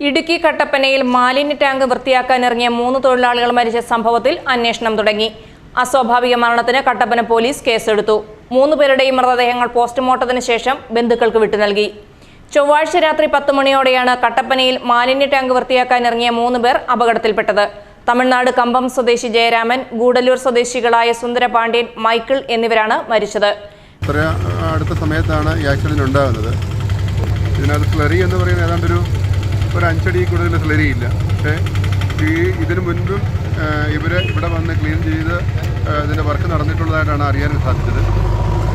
ഇടുക്കി കട്ടപ്പനയിൽ മാലിന്യ ടാങ്ക് വൃത്തിയാക്കാനിറങ്ങിയ 3 തൊഴിലാളികൾ മരിച്ച സംഭവത്തിൽ അന്വേഷണം തുടങ്ങി. അസ്വാഭാവിക മരണത്തിന് കട്ടപ്പന പോലീസ് കേസെടുത്തു. 3 പേരുടെയും മൃതദേഹങ്ങൾ പോസ്റ്റ്മോർട്ടത്തിന് ശേഷം ബന്ധുക്കൾക്ക് വിട്ടു നൽകി. ചൊവ്വാഴ്ച രാത്രി 10 മണിയോടെയാണ് കട്ടപ്പനയിൽ മാലിന്യ ടാങ്ക് വൃത്തിയാക്കാനിറങ്ങിയ 3 പേർ അപകടത്തിൽപ്പെട്ടത്. തമിഴ്നാട് കമ്പം സ്വദേശി ജയരാമൻ, ഗൂഡല്ലൂർ സ്വദേശികളായ സുന്ദരപാണ്ഡ്യൻ, മൈക്കിൾ എന്നിവരാണ് മരിച്ചത്. അടുത്ത സമയത്താണ് ഈ ആക്സിഡന്റ് ഉണ്ടാകുന്നത്. ഇതിനകത്ത് സ്ലറി എന്ന് പറയുന്നത് ഏതാണ്ട് ഒരു 5 അടി കൂടുതൽ സ്ലറി ഇല്ല. പക്ഷേ ഇതിനു മുൻപും ഇവിടെ വന്ന് ക്ലീൻ ചെയ്ത് ഇതിൻ്റെ വർക്ക് നടന്നിട്ടുള്ളതായിട്ടാണ് അറിയാൻ സാധിച്ചത്.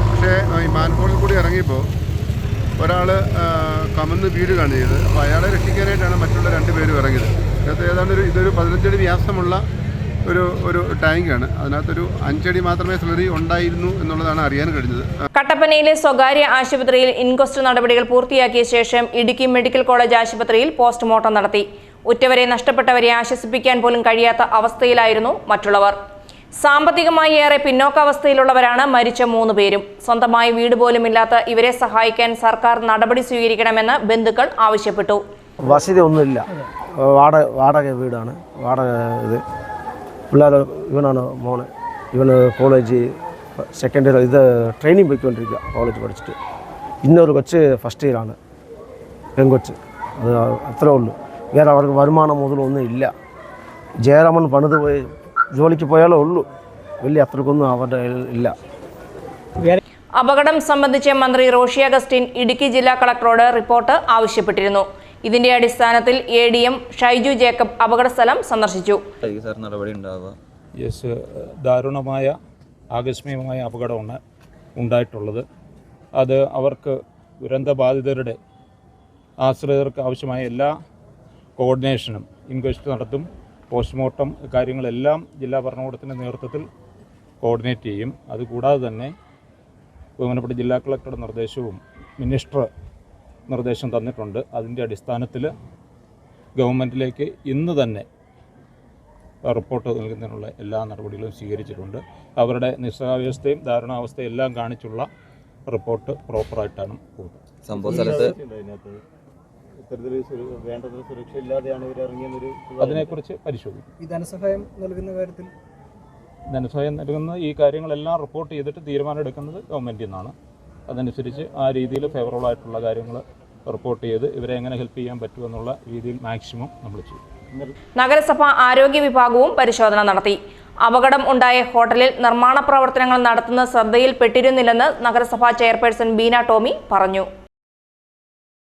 പക്ഷേ ഈ മാൻഹോളിൽ കൂടി ഇറങ്ങിയപ്പോൾ ഒരാൾ കമന്ന് വീഴുകയാണ് ചെയ്തത്. അപ്പോൾ അയാളെ രക്ഷിക്കാനായിട്ടാണ് മറ്റുള്ള 2 പേരും ഇറങ്ങിയത്. അതിനകത്ത് ഏതാണ്ട് ഇതൊരു 15 അടി വ്യാസമുള്ള ഒരു ടാങ്കാണ്. അതിനകത്തൊരു 5 അടി മാത്രമേ സ്ലറി ഉണ്ടായിരുന്നു എന്നുള്ളതാണ് അറിയാൻ കഴിഞ്ഞത്. കട്ടപ്പനയിലെ സ്വകാര്യ ആശുപത്രിയിൽ ഇൻക്വസ്റ്റ് നടപടികൾ പൂർത്തിയാക്കിയ ശേഷം ഇടുക്കി മെഡിക്കൽ കോളേജ് ആശുപത്രിയിൽ പോസ്റ്റ്മോർട്ടം നടത്തി. ഉറ്റവരെ നഷ്ടപ്പെട്ടവരെ ആശ്വസിപ്പിക്കാൻ പോലും കഴിയാത്ത അവസ്ഥയിലായിരുന്നു മറ്റുള്ളവർ. സാമ്പത്തികമായി ഏറെ പിന്നോക്കാവസ്ഥയിലുള്ളവരാണ് മരിച്ച 3 പേരും. സ്വന്തമായി വീട് പോലും ഇല്ലാത്ത ഇവരെ സഹായിക്കാൻ സർക്കാർ നടപടി സ്വീകരിക്കണമെന്ന് ബന്ധുക്കൾ ആവശ്യപ്പെട്ടു. വസതി ഒന്നുമില്ല, വാടക വീടാണ്. ഇത് പിള്ളേർ ഇവനാണ് മോനെ, ഇവന് കോളേജ് സെക്കൻഡ് ഇയർ ട്രെയിനിങ് പോയിക്കൊണ്ടിരിക്കുക. കോളേജ് പഠിച്ചിട്ട് ഇന്നൊരു കൊച്ച് ഫസ്റ്റ് ഇയറാണ്, പെൺകൊച്ച്. അത് അത്രേ ഉള്ളൂ. വേറെ അവർക്ക് വരുമാനം മുതലൊന്നും ഇല്ല. ജയരാമൻ പണിത് പോയി ജോലിക്ക് പോയാലേ ഉള്ളൂ, വലിയ അത്രക്കൊന്നും അവരുടെ ഇല്ല. അപകടം സംബന്ധിച്ച് മന്ത്രി റോഷി അഗസ്റ്റിൻ ഇടുക്കി ജില്ലാ കളക്ടറോട് റിപ്പോർട്ട് ആവശ്യപ്പെട്ടിരുന്നു. ഇതിന്റെ അടിസ്ഥാനത്തിൽ ADM ഷൈജു ജേക്കബ് അപകടസ്ഥലം സന്ദർശിച്ചു. ദാരുണമായ ആകസ്മികമായ അപകടമാണ് ഉണ്ടായിട്ടുള്ളത്. അത് അവർക്ക് ദുരന്തബാധിതരുടെ ആശ്രിതർക്ക് ആവശ്യമായ എല്ലാ കോർഡിനേഷനും ഇൻക്വസ്റ്റ് നടത്തും. പോസ്റ്റ്മോർട്ടം കാര്യങ്ങളെല്ലാം ജില്ലാ ഭരണകൂടത്തിൻ്റെ നേതൃത്വത്തിൽ കോർഡിനേറ്റ് ചെയ്യും. അതുകൂടാതെ തന്നെ ബഹുമാനപ്പെട്ട ജില്ലാ കളക്ടറുടെ നിർദ്ദേശവും മിനിസ്റ്റർ നിർദ്ദേശം തന്നിട്ടുണ്ട്. അതിൻ്റെ അടിസ്ഥാനത്തിൽ ഗവൺമെൻറ്റിലേക്ക് ഇന്ന് തന്നെ റിപ്പോർട്ട് നൽകുന്നതിനുള്ള എല്ലാ നടപടികളും സ്വീകരിച്ചിട്ടുണ്ട്. അവരുടെ നിസ്സഹാവസ്ഥയും ദാരുണാവസ്ഥയും എല്ലാം കാണിച്ചുള്ള റിപ്പോർട്ട് പ്രോപ്പറായിട്ടാണ് പോകുന്നത്. സംഭവ സ്ഥലത്ത് അതിനെക്കുറിച്ച് പരിശോധിക്കും. ഈ ധനസഹായം നൽകുന്ന കാര്യത്തിൽ ധനസഹായം നൽകുന്ന ഈ കാര്യങ്ങളെല്ലാം റിപ്പോർട്ട് ചെയ്തിട്ട് തീരുമാനം എടുക്കുന്നത് ഗവൺമെൻറ്റിൽ നിന്നാണ്. അതനുസരിച്ച് ആ രീതിയിൽ ഫേവറബിൾ ആയിട്ടുള്ള കാര്യങ്ങൾ റിപ്പോർട്ട് ചെയ്ത് ഇവരെ എങ്ങനെ ഹെൽപ്പ് ചെയ്യാൻ പറ്റുമെന്നുള്ള രീതിയിൽ മാക്സിമം നമ്മൾ ചെയ്യും. നഗരസഭ ആരോഗ്യ വിഭാഗവും പരിശോധന നടത്തി. അപകടം ഉണ്ടായ ഹോട്ടലിൽ നിർമ്മാണ പ്രവർത്തനങ്ങൾ നടത്തുന്ന ശ്രദ്ധയിൽപ്പെട്ടിരുന്നില്ലെന്ന് നഗരസഭാ ചെയർപേഴ്സൺ ബീന ടോമി പറഞ്ഞു.